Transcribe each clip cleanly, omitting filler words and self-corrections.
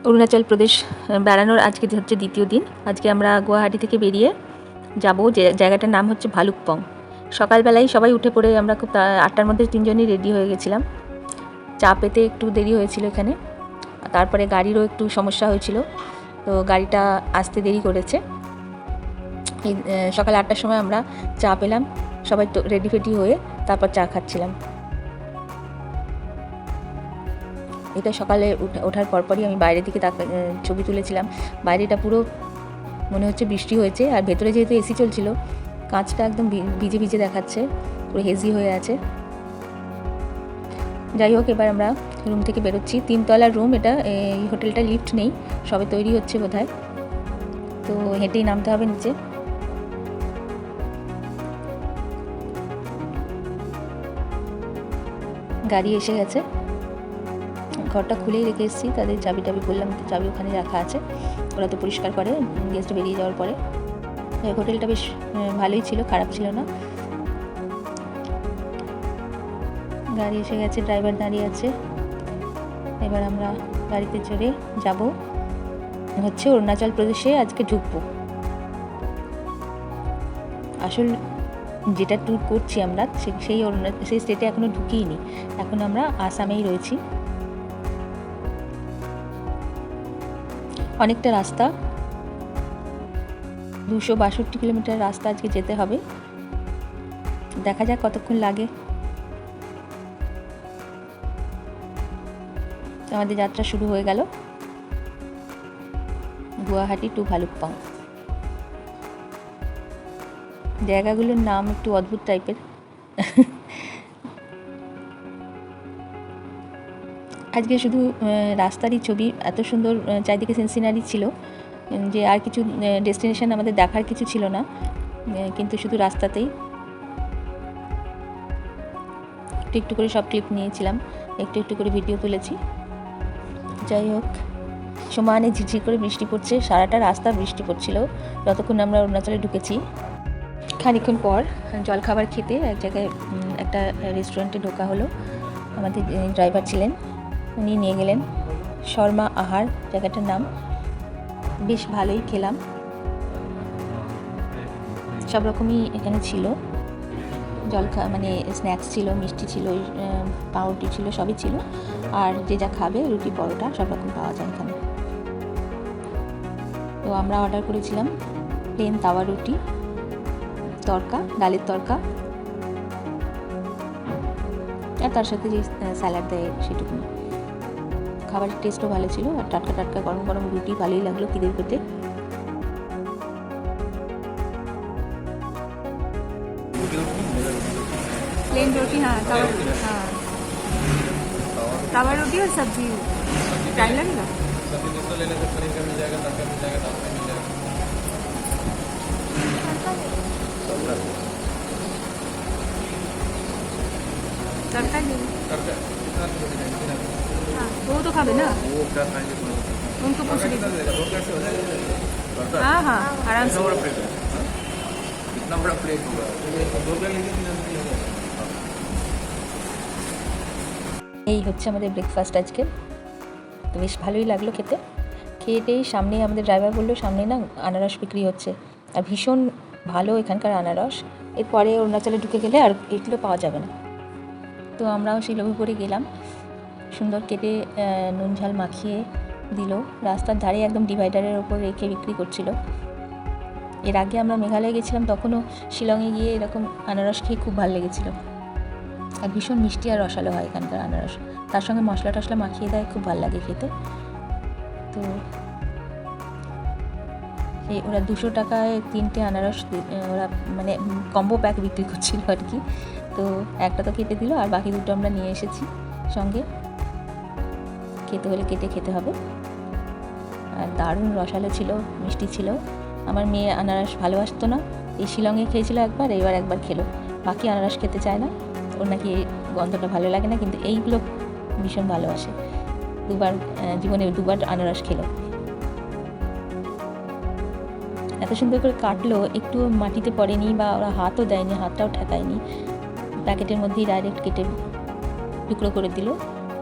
অরুণাচল প্রদেশ বেড়ানোর আজকে হচ্ছে দ্বিতীয় দিন। আজকে আমরা গুয়াহাটি থেকে বেরিয়ে যাব, যে জায়গাটার নাম হচ্ছে ভালুকপং। সকালবেলায় সবাই উঠে পড়ে আমরা খুব 8টার মধ্যে তিনজনই রেডি হয়ে গেছিলাম। চা পেতে একটু দেরি হয়েছিল এখানে, তারপরে গাড়িরও একটু সমস্যা হয়েছিল, তো গাড়িটা আসতে দেরি করেছে। এই সকাল 8টার সময় আমরা চা পেলাম, সবাই তো রেডি ফেডি হয়ে তারপর চা খাচ্ছিলাম। এটা সকালে ওঠার পরপরই আমি বাইরের দিকে ছবি তুলেছিলাম। বাইরেটা পুরো মনে হচ্ছে বৃষ্টি হয়েছে, আর ভেতরে যেহেতু এসি চলছিল কাঁচটা একদম ভিজে ভিজে দেখাচ্ছে, পুরো হেজি হয়ে আছে। যাই হোক, এবার আমরা রুম থেকে বেরোচ্ছি। 3তলার রুম এটা, এই হোটেলটা লিফট নেই, সবে তৈরি হচ্ছে বোধহয়, তো হেঁটেই নামতে হবে নিচে। গাড়ি এসে গেছে, ঘরটা খুলেই রেখে এসেছি, তাদের চাবি টাবি বললাম, চাবি ওখানে রাখা আছে, ওরা তো পরিষ্কার করে গেস্ট বেরিয়ে যাওয়ার পরে। হোটেলটা বেশ ভালোই ছিল, খারাপ ছিল না। গাড়ি এসে গেছে, ড্রাইভার দাঁড়িয়ে আছে। এবার আমরা গাড়িতে চড়ে যাব হচ্ছে অরুণাচল প্রদেশে। আজকে ঢুকবো। আসল যেটা ট্যুর করছি আমরা সেই স্টেটে এখনো ঢুকিয়ে নি, এখন আমরা আসামেই রয়েছি। অনেকটা রাস্তা, 262 কিলোমিটার রাস্তা আজকে যেতে হবে। দেখা যাক কতক্ষণ লাগে। আমাদের যাত্রা শুরু হয়ে গেল, গুয়াহাটি টু ভালুকপং। জায়গাগুলোর নাম একটু অদ্ভুত টাইপের। আজকে শুধু রাস্তারই ছবি, এত সুন্দর চারিদিকে সিনারি ছিল যে আর কিছু ডেস্টিনেশন আমাদের দেখার কিছু ছিল না, কিন্তু শুধু রাস্তাতেই একটু একটু করে সব ক্লিপ নিয়েছিলাম, একটু একটু করে ভিডিও তুলেছি। যাই হোক, সমানে ঝিরঝির করে বৃষ্টি পড়ছে, সারাটা রাস্তা বৃষ্টি পড়ছিল যতক্ষণ আমরা অরুণাচলে ঢুকেছি। খানিকক্ষণ পর জলখাবার খেতে এক জায়গায় একটা রেস্টুরেন্টে ঢোকা হলো। আমাদের ড্রাইভার ছিলেন, উনি নিয়ে গেলেন শর্মা আহার জায়গাটার নাম। বেশ ভালোই খেলাম, সব রকমই এখানে ছিল। মানে স্ন্যাক্স ছিল, মিষ্টি ছিল, পাউরুটি ছিল, সবই ছিল। আর যে যা খাবে, রুটি পরোটা সব রকম পাওয়া যায় এখানে। তো আমরা অর্ডার করেছিলাম প্লেন তাওয়া রুটি, তরকা, ডালের তরকা, আর তার সাথে যে স্যালাড দেয় সেটুকু। খাবারের টেস্টও ভালো ছিল, আর টাটকা টাটকা গরম গরম রুটি ভালোই লাগলো খিদের পেটে। प्लेन रोटी, हाँ तवा रोटी और सब्जी। टाइम लगेगा? तड़का नहीं, हाँ वो तो खावे ना, उनको पूछ लीजिए। हाँ हाँ आराम से। कितना बड़ा प्लेट होगा? এই হচ্ছে আমাদের ব্রেকফাস্ট আজকে। তো বেশ ভালোই লাগলো খেতে। খেয়েটেই সামনে আমাদের ড্রাইভার বললো সামনে না আনারস বিক্রি হচ্ছে, আর ভীষণ ভালো এখানকার আনারস। এরপরে অরুণাচলে ঢুকে গেলে আর এগুলো পাওয়া যাবে না। তো আমরাও সেই লোভে পড়ে গেলাম। সুন্দর কেটে নুন ঝাল মাখিয়ে দিল, রাস্তার ধারে একদম ডিভাইডারের ওপর রেখে বিক্রি করছিল। এর আগে আমরা মেঘালয়ে গেছিলাম, তখনও শিলংয়ে গিয়ে এরকম আনারস খেয়ে খুব ভালো লেগেছিলো। আর ভীষণ মিষ্টি আর রসালো হয় এখানকার আনারস, তার সঙ্গে মশলা টশলা মাখিয়ে দেয়, খুব ভালো লাগে খেতে। তো এই ওরা 200 টাকায় 3টে আনারস ওরা মানে কম্বো প্যাক বিক্রি করছিল আর কি। তো একটা তো কেটে দিল, আর বাকি দুটো আমরা নিয়ে এসেছি সঙ্গে। খেতে হলে কেটে খেতে হবে। আর দারুণ রসালো ছিল, মিষ্টি ছিল। আমার মেয়ে আনারস ভালোবাসতো না, এই শিলংয়ে খেয়েছিল একবার, এবার একবার খেলো। বাকি আনারস খেতে চায় না, ওর নাকি গন্ধটা ভালো লাগে না, কিন্তু এইগুলো ভীষণ ভালোবাসে। জীবনে দুবার আনারস খেলো। এত সুন্দর করে কাটলো, একটু মাটিতে পড়েনি বা ওরা হাতও দেয়নি, হাতটাও ঠেকায়নি, প্যাকেটের মধ্যেই ডাইরেক্ট কেটে টুকরো করে দিল।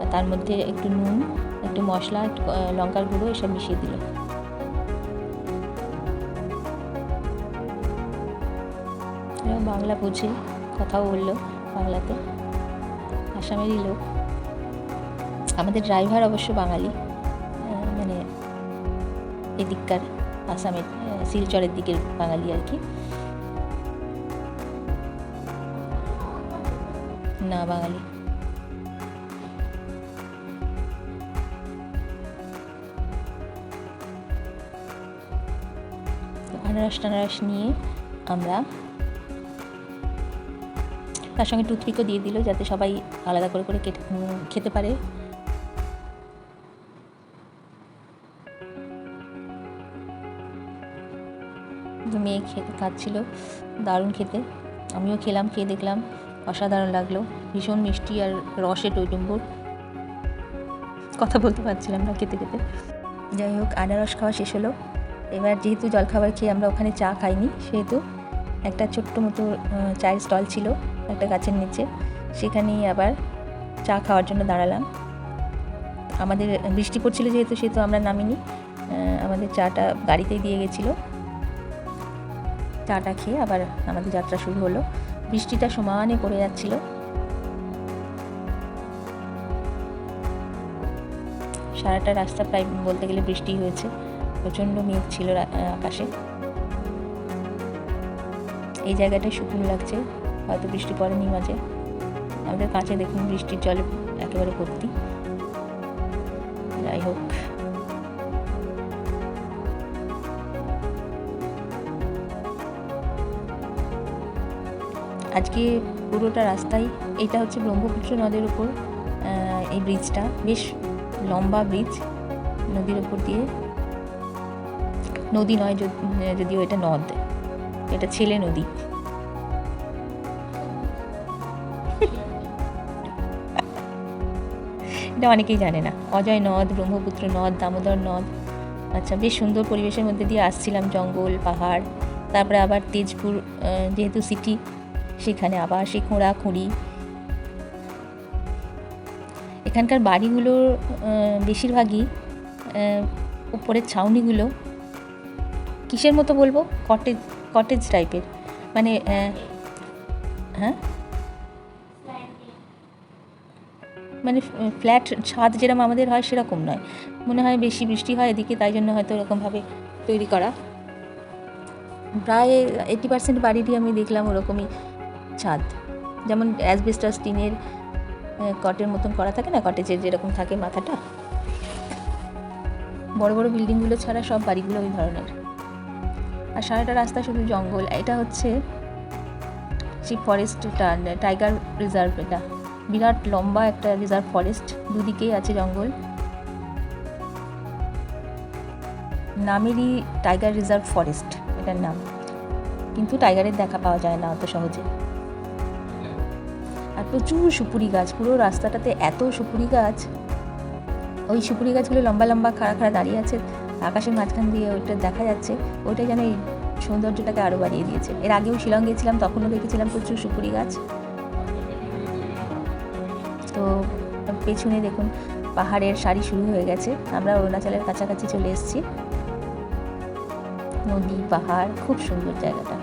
আর তার মধ্যে একটু নুন একটু মশলা, একটু লঙ্কার গুঁড়ো এসব মিশিয়ে দিল। এরা বাংলা বুঝে, কথাও বললো বাংলাতে, আসামেরই লোক। আমাদের ড্রাইভার অবশ্য বাঙালি, মানে এদিককার আসামের শিলচরের দিকের বাঙালি আর কি, না বাঙালি। আনারস টানারস নিয়ে আমরা, তার সঙ্গে টুথপিকও দিয়ে দিল যাতে সবাই আলাদা করে করে কেটে খেতে পারে। মেয়ে খেতে খাচ্ছিল, দারুণ খেতে। আমিও খেলাম, খেয়ে দেখলাম অসাধারণ লাগলো, ভীষণ মিষ্টি আর রসে টইটুম্বুর, কথা বলতে পারছিলাম না খেতে খেতে। যাই হোক, আনারস খাওয়া শেষ হলো। এবার যেহেতু জলখাবার খেয়ে আমরা ওখানে চা খাইনি, সেহেতু একটা ছোট্ট মতো চায়ের স্টল ছিল একটা গাছের নিচে, সেখানেই আবার চা খাওয়ার জন্য দাঁড়ালাম। আমাদের বৃষ্টি পড়ছিল যেহেতু, সেহেতু আমরা নামিনি, আমাদের চাটা গাড়িতেই দিয়ে গেছিলো। চাটা খেয়ে আবার আমাদের যাত্রা শুরু হলো। বৃষ্টিটা সমানে পড়ে যাচ্ছিল। সারাটা রাস্তা প্রায় বলতে গেলে বৃষ্টি হয়েছে, প্রচণ্ড মেঘ ছিল আকাশে। এই জায়গাটায় শুকনো লাগছে, হয়তো বৃষ্টি পড়েনি মাঝে। আমাদের কাছে দেখুন বৃষ্টির জলে একেবারে ভর্তি। যাই হোক, আজকে পুরোটা রাস্তায়, এটা হচ্ছে ব্রহ্মপুত্র নদের উপর এই ব্রিজটা, বেশ লম্বা ব্রিজ, নদীর উপর দিয়ে। নদী নয় যদিও, এটা নদ, এটা ছেলে নদী। এটা অনেকেই জানে না। অজয় নদ, ব্রহ্মপুত্র নদ, দামোদর নদ। আচ্ছা, বেশ সুন্দর পরিবেশের মধ্যে দিয়ে আসছিলাম, জঙ্গল, পাহাড়, তারপরে আবার তেজপুর যেহেতু সিটি, সেখানে আবার সেই খোঁড়াখুঁড়ি। এখানকার বাড়িগুলোর বেশিরভাগই উপরের ছাউনিগুলো কিসের মতো বলবো, কটেজ টাইপের, মানে হ্যাঁ, মানে ফ্ল্যাট ছাদ যেরকম আমাদের হয় সেরকম নয়, মনে হয় বেশি বৃষ্টি হয় এদিকে, তাই জন্য হয়তো এরকমভাবে তৈরি করা। প্রায় 80% বাড়িরই আমি দেখলাম ওরকমই ছাদ, যেমন অ্যাসবেস্টস টিনের কটের মতন করা থাকে না, কটেজের যেরকম থাকে মাথাটা। বড় বড় বিল্ডিংগুলো ছাড়া সব বাড়িগুলো ওই ধরনের। আর সারাটা রাস্তা শুধু জঙ্গল। এটা হচ্ছে শিব ফরেস্টটা, টাইগার রিজার্ভ। এটা বিরাট লম্বা একটা রিজার্ভ ফরেস্ট, দুদিকেই আছে জঙ্গল। নামেরই টাইগার রিজার্ভ ফরেস্ট এটার নাম, কিন্তু টাইগারের দেখা পাওয়া যায় না অত সহজে। আর প্রচুর সুপুরি গাছ, পুরো রাস্তাটাতে এত সুপুরি গাছ। ওই সুপুরি গাছগুলো লম্বা লম্বা খাড়া খাড়া দাঁড়িয়ে আছে, আকাশের মাঝখান দিয়ে ওইটা দেখা যাচ্ছে। ওইটাই যেন এই সৌন্দর্যটাকে আরও বাড়িয়ে দিয়েছে। এর আগেও শিলং গিয়েছিলাম, তখনও দেখেছিলাম প্রচুর সুপুরি গাছ। তো পেছনে দেখুন পাহাড়ের সারি শুরু হয়ে গেছে, আমরা অরুণাচলের কাছাকাছি চলে এসেছি। নদী, পাহাড়, খুব সুন্দর জায়গাটা।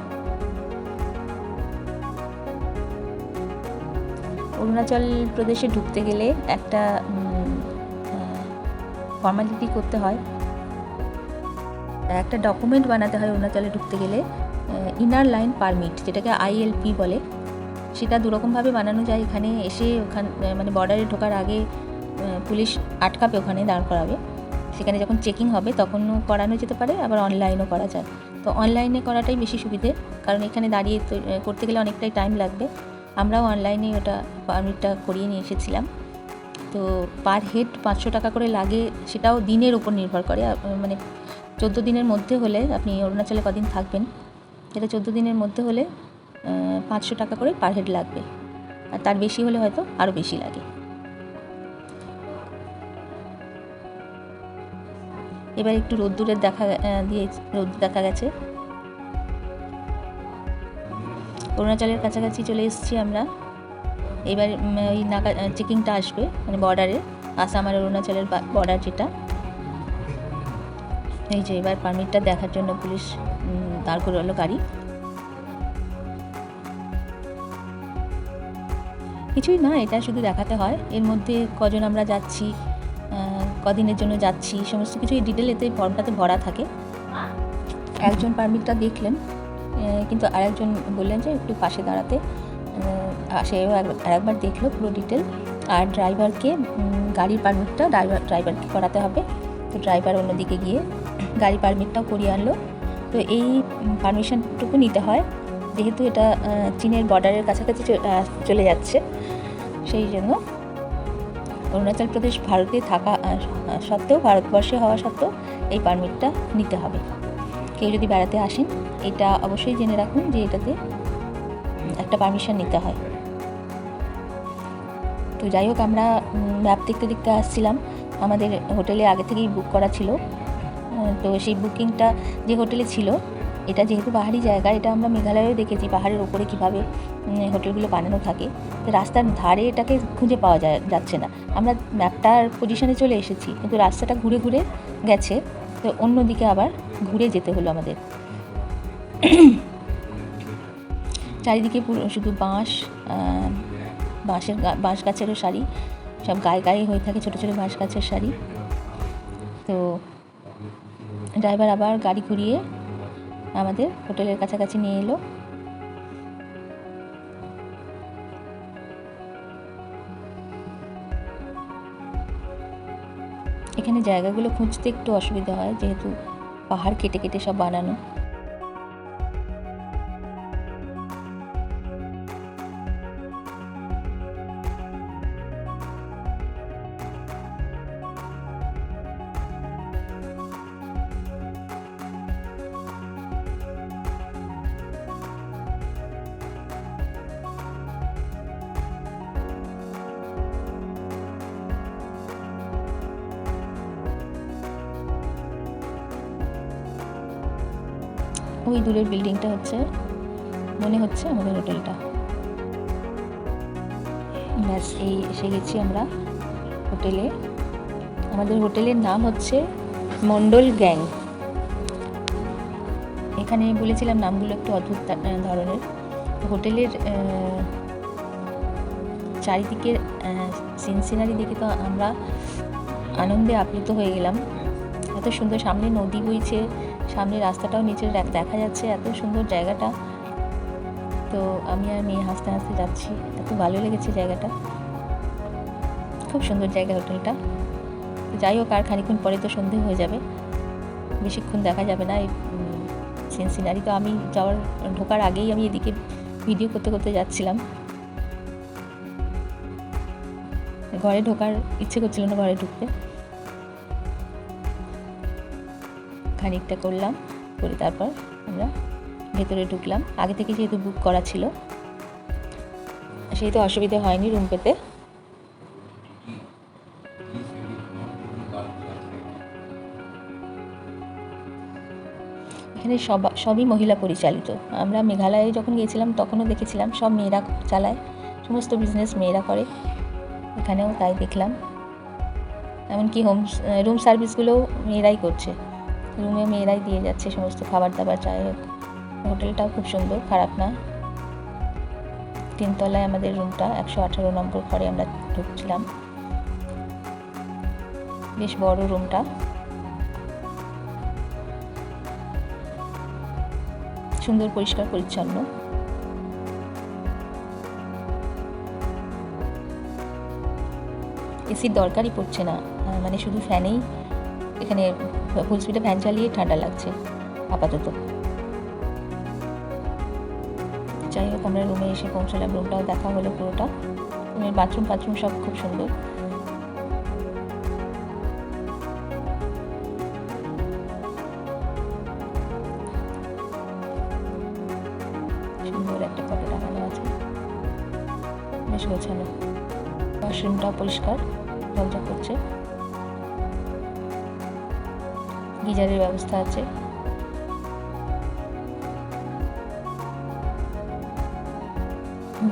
অরুণাচল প্রদেশে ঢুকতে গেলে একটা ফর্মালিটি করতে হয়, একটা ডকুমেন্ট বানাতে হয় অরুণাচলে ঢুকতে গেলে, ইনার লাইন পারমিট, যেটাকে ILP বলে। সেটা দুরকমভাবে বানানো যায়। এখানে এসে মানে বর্ডারে ঢোকার আগে পুলিশ আটকাবে, ওখানে দাঁড় করাবে। সেখানে যখন চেকিং হবে তখনও করানো যেতে পারে, আবার অনলাইনও করা যায়। তো অনলাইনে করাটাই বেশি সুবিধে, কারণ এখানে দাঁড়িয়ে করতে গেলে অনেকটাই টাইম লাগবে। আমরাও অনলাইনে ওটা পারমিটটা করিয়ে নিয়ে এসেছিলাম। তো পার হেড 500 টাকা করে লাগে, সেটাও দিনের উপর নির্ভর করে। মানে 14 দিনের মধ্যে হলে, আপনি অরুণাচলে কদিন থাকবেন, এটা 14 দিনের মধ্যে হলে 500 টাকা করে পার হেড লাগবে, আর তার বেশি হলে হয়তো আরও বেশি লাগে। এবার একটু রোদ্দুরের রোদ দেখা গেছে। অরুণাচলের কাছাকাছি চলে এসেছি আমরা। এবার ওই চেকিংটা আসবে, মানে বর্ডারে আসাম আর অরুণাচলের বর্ডার যেটা। এই যে এবার পারমিটটা দেখার জন্য পুলিশ দাঁড় করালো গাড়ি। কিছুই না, এটা শুধু দেখাতে হয় এর মধ্যে কজন আমরা যাচ্ছি, কদিনের জন্য যাচ্ছি, সমস্ত কিছু এই ডিটেল এতে ফর্মটাতে ভরা থাকে। একজন পারমিটটা দেখলেন, কিন্তু আরেকজন বললেন যে একটু পাশে দাঁড়াতে। সেও আরেকবার দেখলো পুরো ডিটেল। আর ড্রাইভারকে গাড়ির পারমিটটা ড্রাইভারকে করাতে হবে। তো ড্রাইভার অন্যদিকে গিয়ে গাড়ি পারমিটটাও করিয়ে আনলো। তো এই পারমিশনটুকু নিতে হয়, যেহেতু এটা চীনের বর্ডারের কাছাকাছি চলে যাচ্ছে, সেই জন্য অরুণাচল প্রদেশ ভারতে থাকা সত্ত্বেও, ভারতবর্ষে হওয়া সত্ত্বেও এই পারমিটটা নিতে হবে। কেউ যদি বেড়াতে আসেন এটা অবশ্যই জেনে রাখুন যে এটাতে একটা পারমিশন নিতে হয়। তো যাই হোক, আমরা ম্যাপ দেখতে দেখতে আসছিলাম। আমাদের হোটেলে আগে থেকেই বুক করা ছিল। তো সেই বুকিংটা যে হোটেলে ছিল, এটা যেহেতু পাহাড়ি জায়গা, এটা আমরা মেঘালয়েও দেখেছি পাহাড়ের ওপরে কীভাবে হোটেলগুলো বানানো থাকে। তো রাস্তার ধারে এটাকে খুঁজে পাওয়া যাচ্ছে না। আমরা ম্যাপটার পজিশনে চলে এসেছি, কিন্তু রাস্তাটা ঘুরে ঘুরে গেছে। তো অন্যদিকে আবার ঘুরে যেতে হলো আমাদের। চারিদিকে পুরো শুধু বাঁশ গাছেরও সারি, সব গায়ে গায়ে হয়ে থাকে ছোটো ছোটো বাঁশ গাছের সারি। তো ড্রাইভার আবার গাড়ি ঘুরিয়ে আমাদের হোটেলের কাছাকাছি নিয়ে এলো। এখানে জায়গাগুলো খুঁজতে একটু অসুবিধা হয়, যেহেতু পাহাড় কেটে কেটে সব বানানো। ওই দূরের বিল্ডিংটা মনে হচ্ছে আমাদের হোটেলটা। ব্যাস, এই এসে গেছি আমরা হোটেলে। আমাদের হোটেলের নাম হচ্ছে মণ্ডল গ্যাং। এখানে বলেছিলাম নামগুলো একটু অদ্ভুত ধরনের। হোটেলের চারিদিকের সিনারি দেখে তো আমরা আনন্দে আপ্লুত হয়ে গেলাম। এত সুন্দর, সামনে নদী বইছে, সামনে রাস্তাটাও নিচে দেখা যাচ্ছে, এত সুন্দর জায়গাটা। তো আমি আর মেয়ে হাসতে হাসতে যাচ্ছি, এত ভালো লেগেছে জায়গাটা, খুব সুন্দর জায়গা হোটেলটা। যাই হোক, আর খানিক্ষণ পরে তো সন্ধে হয়ে যাবে, বেশিক্ষণ দেখা যাবে না এই সিনারি। তো আমি ঢোকার আগেই আমি এদিকে ভিডিও করতে করতে যাচ্ছিলাম। ঘরে ঢোকার ইচ্ছে করছিল না, ঘরে ঢুকতে। খানিকটা করলাম, করে তারপর আমরা ভেতরে ঢুকলাম। আগে থেকে যেহেতু বুক করা ছিল, সেই তো অসুবিধা হয়নি রুম পেতে। এখানে সবই মহিলা পরিচালিত। আমরা মেঘালয়ে যখন গিয়েছিলাম তখনও দেখেছিলাম সব মেয়েরা চালায়, সমস্ত বিজনেস মেয়েরা করে। এখানেও তাই দেখলাম। এমনকি রুম সার্ভিসগুলোও মেয়েরাই করছে, রুমে মেয়েরাই দিয়ে যাচ্ছে সমস্ত খাবার দাবার। যাই হোক, হোটেলটাও খুব সুন্দর, খারাপ না। 3 তলায় আমাদের রুমটা, 118 নম্বর ঘরে আমরা ঢুকছিলাম। বেশ বড় রুমটা, সুন্দর পরিষ্কার পরিচ্ছন্ন। এসির দরকারই পড়ছে না, মানে শুধু ফ্যানেই, এখানে ফুল স্পিডে ফ্যান চালিয়ে ঠান্ডা লাগছে আপাতত। যাই হোক, আমরা রুমে এসে পৌঁছলাম, রুমটাও দেখা হলো পুরোটা। রুমের বাথরুম সব খুব সুন্দর। সুন্দর একটা ফটো টাঙানো আছে, বেশ গোছানো। ওয়াশরুমটাও পরিষ্কার, ঝকঝক করছে। গিজারের ব্যবস্থা আছে।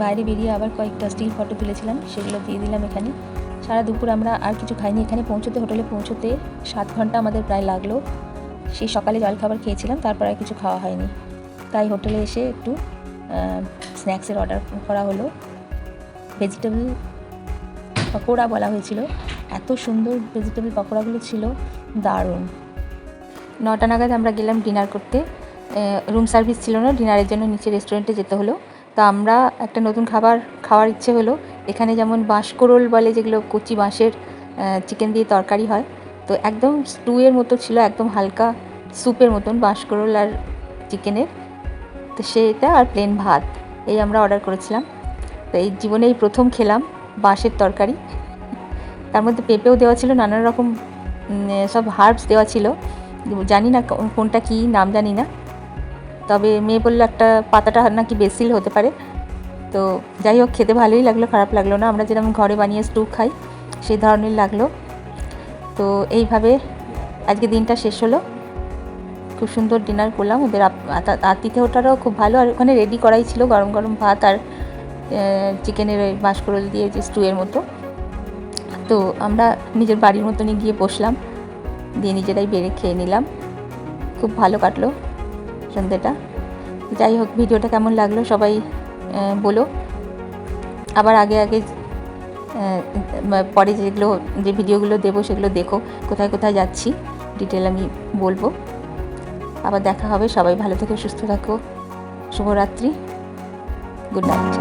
বাইরে বেরিয়ে আবার কয়েকটা স্টিল ফটো তুলেছিলাম, সেগুলো দিয়ে দিলাম এখানে। সারা দুপুর আমরা আর কিছু খাইনি। এখানে পৌঁছতে, হোটেলে পৌঁছতে 7 ঘন্টা আমাদের প্রায় লাগলো। সেই সকালে জলখাবার খেয়েছিলাম, তারপর আর কিছু খাওয়া হয়নি। তাই হোটেলে এসে একটু স্ন্যাক্সের অর্ডার করা হলো। ভেজিটেবল পকোড়া বলা হয়েছিল, এত সুন্দর ভেজিটেবল পকোড়াগুলো ছিল, দারুণ। 9টা নাগাদ আমরা গেলাম ডিনার করতে। রুম সার্ভিস ছিল না, ডিনারের জন্য নিচে রেস্টুরেন্টে যেতে হলো। তো আমরা একটা নতুন খাওয়ার ইচ্ছে হলো। এখানে যেমন বাঁশকোরল বলে, যেগুলো কচি বাঁশের চিকেন দিয়ে তরকারি হয়, তো একদম স্টুয়ের মতো ছিল, একদম হালকা স্যুপের মতন বাঁশকোরল আর চিকেনের। তো সেটা আর প্লেন ভাত এই আমরা অর্ডার করেছিলাম। তো এই জীবনে এই প্রথম খেলাম বাঁশের তরকারি। তার মধ্যে পেঁপেও দেওয়া ছিল, নানান রকম সব হার্বস দেওয়া ছিল, জানি না কোনটা কী নাম জানি না। তবে মেয়ে বললো একটা পাতাটা নাকি বেসিল হতে পারে। তো যাই হোক, খেতে ভালোই লাগলো, খারাপ লাগলো না। আমরা যেরকম ঘরে বানিয়ে স্টু খাই সেই ধরনের লাগলো। তো এইভাবে আজকে দিনটা শেষ হলো। খুব সুন্দর ডিনার করলাম। ওদের আতিথেয়তাটাও খুব ভালো। আর ওখানে রেডি করাই ছিল গরম গরম ভাত আর চিকেনের ওই বাঁশকোরল দিয়ে যে স্টুয়ের মতো। তো আমরা নিজের বাড়ির মতনই গিয়ে বসলাম, দিয়ে নিজেরাই বেড়ে খেয়ে নিলাম। খুব ভালো কাটলো সন্ধ্যেটা। যাই হোক, ভিডিওটা কেমন লাগলো সবাই বলো। আবার আগে পরে যে ভিডিওগুলো দেবো সেগুলো দেখো, কোথায় কোথায় যাচ্ছি ডিটেল আমি বলবো। আবার দেখা হবে। সবাই ভালো থেকো, সুস্থ থাকো। শুভরাত্রি, গুড নাইট।